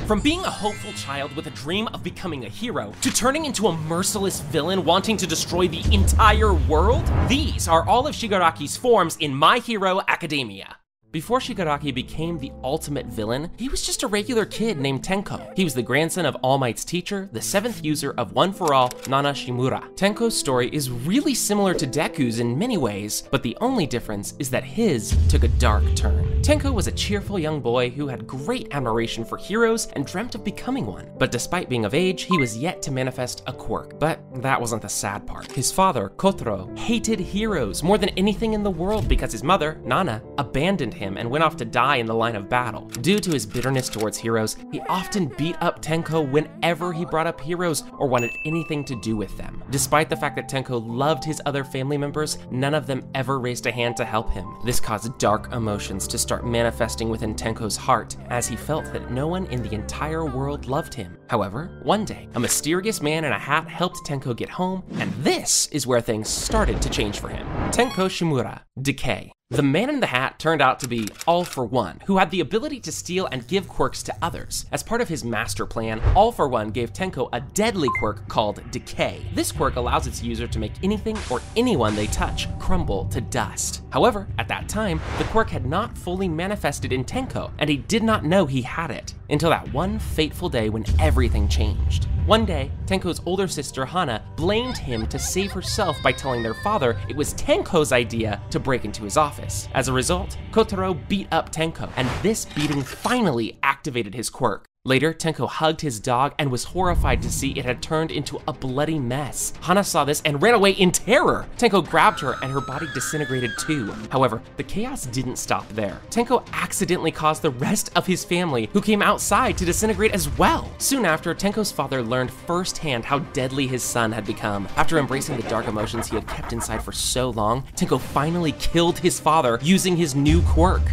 From being a hopeful child with a dream of becoming a hero, to turning into a merciless villain wanting to destroy the entire world, these are all of Shigaraki's forms in My Hero Academia. Before Shigaraki became the ultimate villain, he was just a regular kid named Tenko. He was the grandson of All Might's teacher, the 7th user of One For All, Nana Shimura. Tenko's story is really similar to Deku's in many ways, but the only difference is that his took a dark turn. Tenko was a cheerful young boy who had great admiration for heroes and dreamt of becoming one. But despite being of age, he was yet to manifest a quirk. But that wasn't the sad part. His father, Kotaro, hated heroes more than anything in the world because his mother, Nana, abandoned him and went off to die in the line of battle. Due to his bitterness towards heroes, he often beat up Tenko whenever he brought up heroes or wanted anything to do with them. Despite the fact that Tenko loved his other family members, none of them ever raised a hand to help him. This caused dark emotions to start manifesting within Tenko's heart, as he felt that no one in the entire world loved him. However, one day, a mysterious man in a hat helped Tenko get home, and this is where things started to change for him. Tenko Shimura, Decay. The man in the hat turned out to be All For One, who had the ability to steal and give quirks to others. As part of his master plan, All For One gave Tenko a deadly quirk called Decay. This quirk allows its user to make anything or anyone they touch crumble to dust. However, at that time, the quirk had not fully manifested in Tenko, and he did not know he had it, until that one fateful day when everything changed. One day, Tenko's older sister Hana blamed him to save herself by telling their father it was Tenko's idea to break into his office. As a result, Kotaro beat up Tenko, and this beating finally activated his quirk. Later, Tenko hugged his dog and was horrified to see it had turned into a bloody mess. Hana saw this and ran away in terror. Tenko grabbed her and her body disintegrated too. However, the chaos didn't stop there. Tenko accidentally caused the rest of his family, who came outside, to disintegrate as well. Soon after, Tenko's father learned firsthand how deadly his son had become. After embracing the dark emotions he had kept inside for so long, Tenko finally killed his father using his new quirk.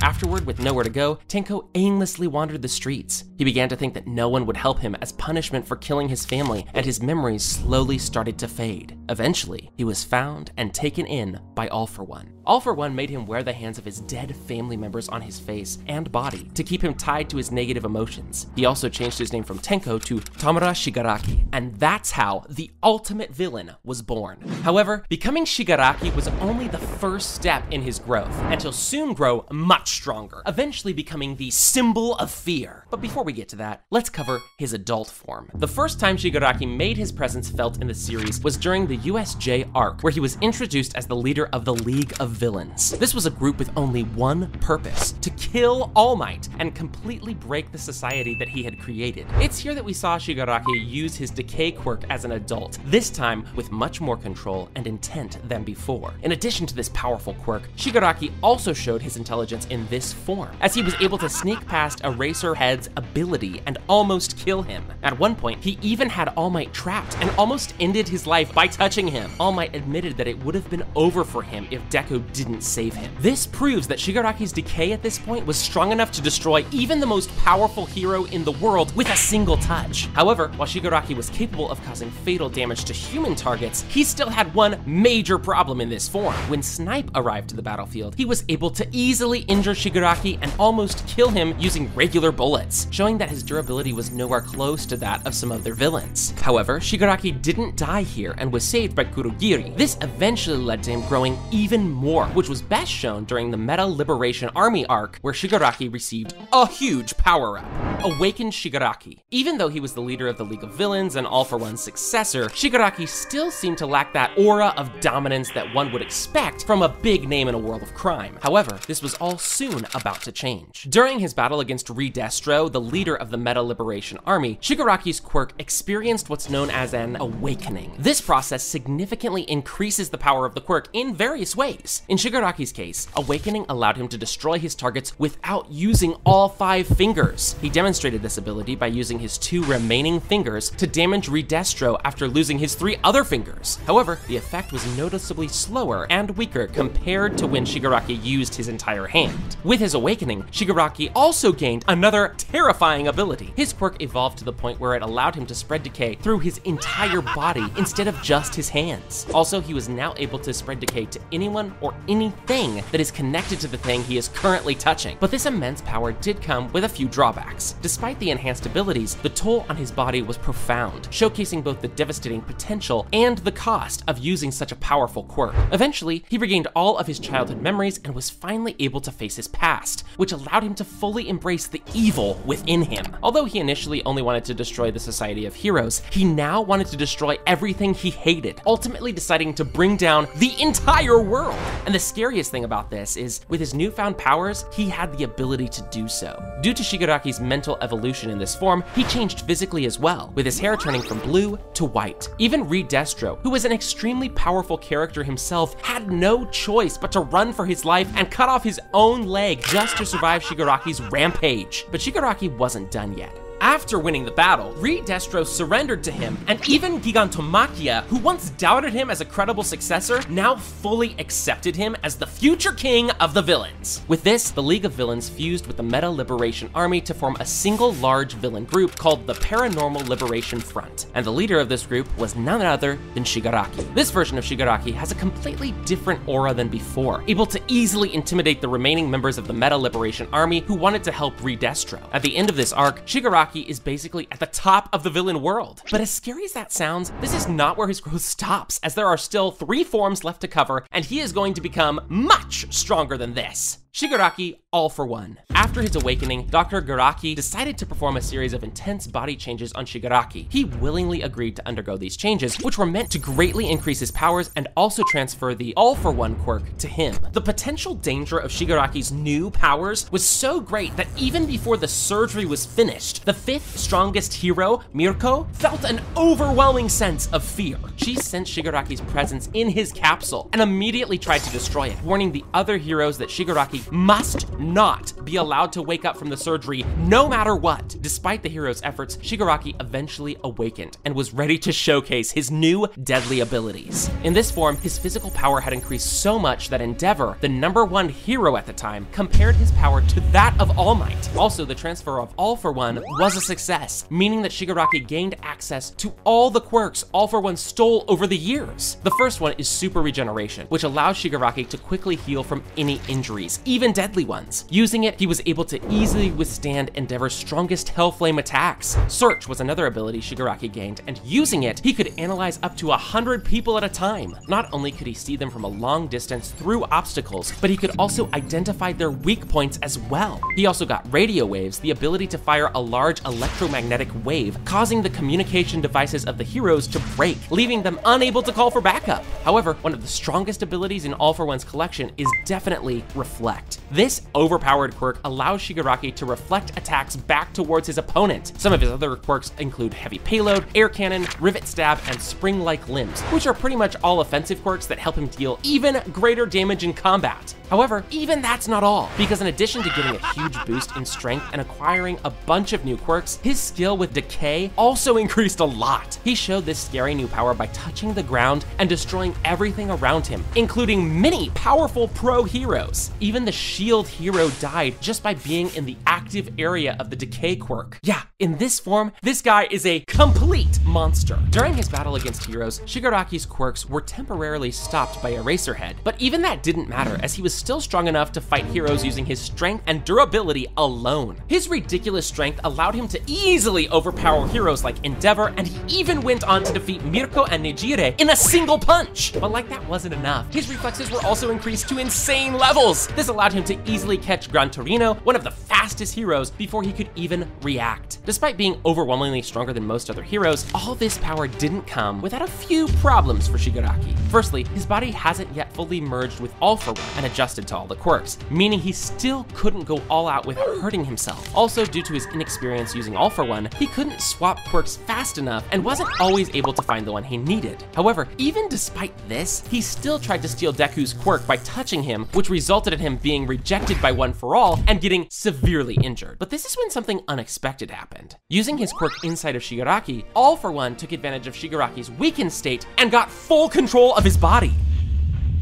Afterward, with nowhere to go, Tenko aimlessly wandered the streets. He began to think that no one would help him as punishment for killing his family, and his memories slowly started to fade. Eventually, he was found and taken in by All For One. All For One made him wear the hands of his dead family members on his face and body to keep him tied to his negative emotions. He also changed his name from Tenko to Tamura Shigaraki, and that's how the ultimate villain was born. However, becoming Shigaraki was only the first step in his growth, and he'll soon grow much stronger, eventually becoming the symbol of fear. But before we get to that, let's cover his adult form. The first time Shigaraki made his presence felt in the series was during the USJ arc, where he was introduced as the leader of the League of Villains. This was a group with only one purpose: to kill All Might and completely break the society that he had created. It's here that we saw Shigaraki use his decay quirk as an adult, this time with much more control and intent than before. In addition to this powerful quirk, Shigaraki also showed his intelligence in this form, as he was able to sneak past Eraserhead's ability and almost kill him. At one point, he even had All Might trapped and almost ended his life by touching him. All Might admitted that it would have been over for him if Deku didn't save him. This proves that Shigaraki's decay at this point was strong enough to destroy even the most powerful hero in the world with a single touch. However, while Shigaraki was capable of causing fatal damage to human targets, he still had one major problem in this form. When Snipe arrived to the battlefield, he was able to easily injure Shigaraki and almost kill him using regular bullets, showing that his durability was nowhere close to that of some other villains. However, Shigaraki didn't die here and was saved by Kurogiri. This eventually led to him growing even more, which was best shown during the Meta Liberation Army arc, where Shigaraki received a huge power-up: Awakened Shigaraki. Even though he was the leader of the League of Villains and All For One's successor, Shigaraki still seemed to lack that aura of dominance that one would expect from a big name in a world of crime. However, this was all soon about to change. During his battle against Redestro, the leader of the Meta Liberation Army, Shigaraki's quirk experienced what's known as an awakening. This process significantly increases the power of the quirk in various ways. In Shigaraki's case, awakening allowed him to destroy his targets without using all 5 fingers. He demonstrated this ability by using his 2 remaining fingers to damage Redestro after losing his 3 other fingers. However, the effect was noticeably slower and weaker compared to when Shigaraki used his entire hand. mind. With his awakening, Shigaraki also gained another terrifying ability. His quirk evolved to the point where it allowed him to spread decay through his entire body instead of just his hands. Also, he was now able to spread decay to anyone or anything that is connected to the thing he is currently touching. But this immense power did come with a few drawbacks. Despite the enhanced abilities, the toll on his body was profound, showcasing both the devastating potential and the cost of using such a powerful quirk. Eventually, he regained all of his childhood memories and was finally able to face his past, which allowed him to fully embrace the evil within him. Although he initially only wanted to destroy the Society of Heroes, he now wanted to destroy everything he hated, ultimately deciding to bring down the entire world. And the scariest thing about this is, with his newfound powers, he had the ability to do so. Due to Shigaraki's mental evolution in this form, he changed physically as well, with his hair turning from blue to white. Even Reed Destro, who was an extremely powerful character himself, had no choice but to run for his life and cut off his own leg just to survive Shigaraki's rampage. But Shigaraki wasn't done yet. After winning the battle, Reed Destro surrendered to him, and even Gigantomachia, who once doubted him as a credible successor, now fully accepted him as the future king of the villains. With this, the League of Villains fused with the Meta Liberation Army to form a single large villain group called the Paranormal Liberation Front, and the leader of this group was none other than Shigaraki. This version of Shigaraki has a completely different aura than before, able to easily intimidate the remaining members of the Meta Liberation Army who wanted to help Reed Destro. At the end of this arc, Shigaraki is basically at the top of the villain world. But as scary as that sounds, this is not where his growth stops, as there are still 3 forms left to cover, and he is going to become much stronger than this. Shigaraki All for One. After his awakening, Dr. Garaki decided to perform a series of intense body changes on Shigaraki. He willingly agreed to undergo these changes, which were meant to greatly increase his powers and also transfer the All for One quirk to him. The potential danger of Shigaraki's new powers was so great that even before the surgery was finished, the 5th strongest hero, Mirko, felt an overwhelming sense of fear. She sensed Shigaraki's presence in his capsule and immediately tried to destroy it, warning the other heroes that Shigaraki must not be allowed to wake up from the surgery no matter what. Despite the hero's efforts, Shigaraki eventually awakened and was ready to showcase his new deadly abilities. In this form, his physical power had increased so much that Endeavor, the #1 hero at the time, compared his power to that of All Might. Also, the transfer of All for One was a success, meaning that Shigaraki gained access to all the quirks All for One stole over the years. The first one is Super Regeneration, which allows Shigaraki to quickly heal from any injuries, even deadly ones. Using it, he was able to easily withstand Endeavor's strongest Hellflame attacks. Search was another ability Shigaraki gained, and using it, he could analyze up to 100 people at a time. Not only could he see them from a long distance through obstacles, but he could also identify their weak points as well. He also got Radio Waves, the ability to fire a large electromagnetic wave, causing the communication devices of the heroes to break, leaving them unable to call for backup. However, one of the strongest abilities in All for One's collection is definitely Reflect. This overpowered quirk allows Shigaraki to reflect attacks back towards his opponent. Some of his other quirks include Heavy Payload, Air Cannon, Rivet Stab, and Spring-like Limbs, which are pretty much all offensive quirks that help him deal even greater damage in combat. However, even that's not all, because in addition to getting a huge boost in strength and acquiring a bunch of new quirks, his skill with Decay also increased a lot. He showed this scary new power by touching the ground and destroying everything around him, including many powerful pro heroes. Even the Shield hero died just by being in the active area of the Decay quirk. Yeah, in this form, this guy is a complete monster. During his battle against heroes, Shigaraki's quirks were temporarily stopped by Eraserhead, but even that didn't matter, as he was still strong enough to fight heroes using his strength and durability alone. His ridiculous strength allowed him to easily overpower heroes like Endeavor, and he even went on to defeat Mirko and Nejire in a single punch. But like that wasn't enough, his reflexes were also increased to insane levels. This allowed him to easily catch Gran Torino, one of the fastest heroes, before he could even react. Despite being overwhelmingly stronger than most other heroes, all this power didn't come without a few problems for Shigaraki. Firstly, his body hasn't yet fully merged with All for One and adjusted to all the quirks, meaning he still couldn't go all out without hurting himself. Also, due to his inexperience using All for One, he couldn't swap quirks fast enough and wasn't always able to find the one he needed. However, even despite this, he still tried to steal Deku's quirk by touching him, which resulted in him being rejected by One for All and getting severely injured. But this is when something unexpected happened. Using his quirk inside of Shigaraki, All for One took advantage of Shigaraki's weakened state and got full control of his body.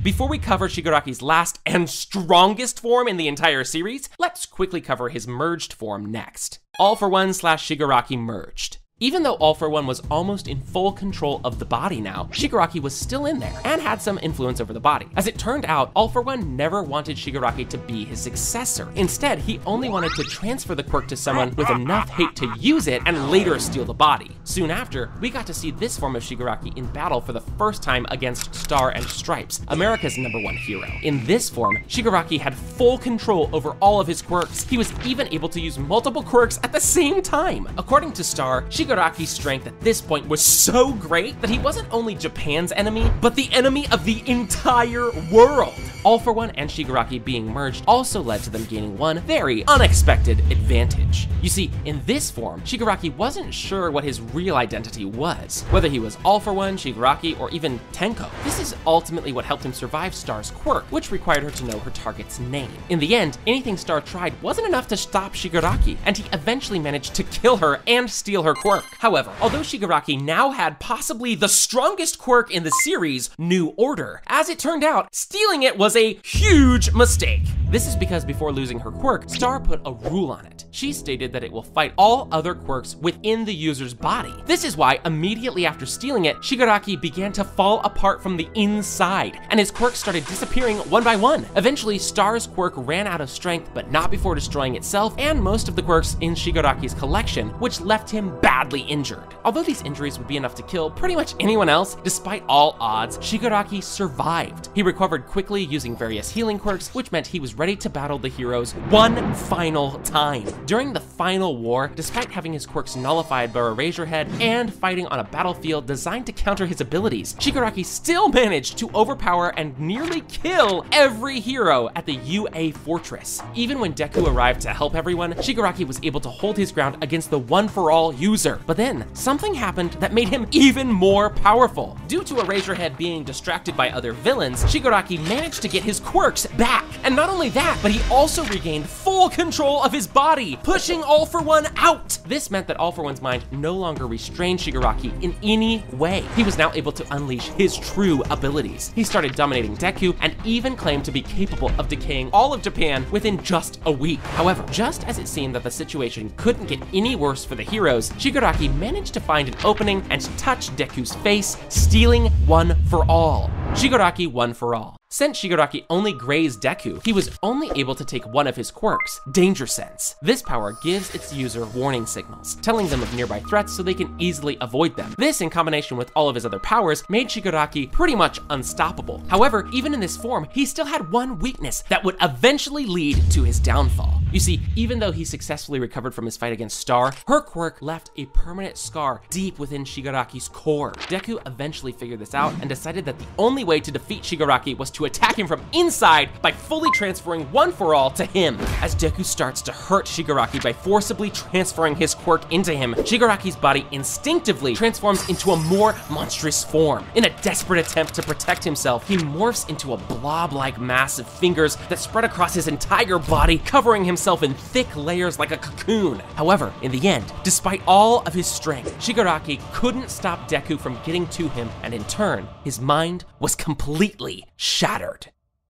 Before we cover Shigaraki's last and strongest form in the entire series, let's quickly cover his merged form next. All for One / Shigaraki merged. Even though All for One was almost in full control of the body now, Shigaraki was still in there and had some influence over the body. As it turned out, All for One never wanted Shigaraki to be his successor. Instead, he only wanted to transfer the quirk to someone with enough hate to use it and later steal the body. Soon after, we got to see this form of Shigaraki in battle for the first time against Star and Stripes, America's #1 hero. In this form, Shigaraki had full control over all of his quirks. He was even able to use multiple quirks at the same time. According to Star, Shigaraki's strength at this point was so great that he wasn't only Japan's enemy, but the enemy of the entire world. All for One and Shigaraki being merged also led to them gaining one very unexpected advantage. You see, in this form, Shigaraki wasn't sure what his real identity was, whether he was All for One, Shigaraki, or even Tenko. This is ultimately what helped him survive Star's quirk, which required her to know her target's name. In the end, anything Star tried wasn't enough to stop Shigaraki, and he eventually managed to kill her and steal her quirk. However, although Shigaraki now had possibly the strongest quirk in the series, New Order, as it turned out, stealing it was a huge mistake. This is because before losing her quirk, Star put a rule on it. She stated that it will fight all other quirks within the user's body. This is why immediately after stealing it, Shigaraki began to fall apart from the inside, and his quirks started disappearing one by one. Eventually, Star's quirk ran out of strength, but not before destroying itself and most of the quirks in Shigaraki's collection, which left him badly injured. Although these injuries would be enough to kill pretty much anyone else, despite all odds, Shigaraki survived. He recovered quickly using various healing quirks, which meant he was ready to battle the heroes one final time. During the final war, despite having his quirks nullified by Eraserhead and fighting on a battlefield designed to counter his abilities, Shigaraki still managed to overpower and nearly kill every hero at the UA Fortress. Even when Deku arrived to help everyone, Shigaraki was able to hold his ground against the one-for-all user. But then, something happened that made him even more powerful. Due to Eraserhead being distracted by other villains, Shigaraki managed to get his quirks back. And not only that, but he also regained full control of his body, pushing All for One out. This meant that All for One's mind no longer restrained Shigaraki in any way. He was now able to unleash his true abilities. He started dominating Deku and even claimed to be capable of decaying all of Japan within just a week. However, just as it seemed that the situation couldn't get any worse for the heroes, Shigaraki managed to find an opening and touch Deku's face, stealing One for All. Shigaraki One for All. Since Shigaraki only grazed Deku, he was only able to take one of his quirks, Danger Sense. This power gives its user warning signals, telling them of nearby threats so they can easily avoid them. This, in combination with all of his other powers, made Shigaraki pretty much unstoppable. However, even in this form, he still had one weakness that would eventually lead to his downfall. You see, even though he successfully recovered from his fight against Star, her quirk left a permanent scar deep within Shigaraki's core. Deku eventually figured this out and decided that the only way to defeat Shigaraki was to attack him from inside by fully transferring One for All to him. As Deku starts to hurt Shigaraki by forcibly transferring his quirk into him, Shigaraki's body instinctively transforms into a more monstrous form. In a desperate attempt to protect himself, he morphs into a blob-like mass of fingers that spread across his entire body, covering himself in thick layers like a cocoon. However, in the end, despite all of his strength, Shigaraki couldn't stop Deku from getting to him, and in turn, his mind was completely shattered.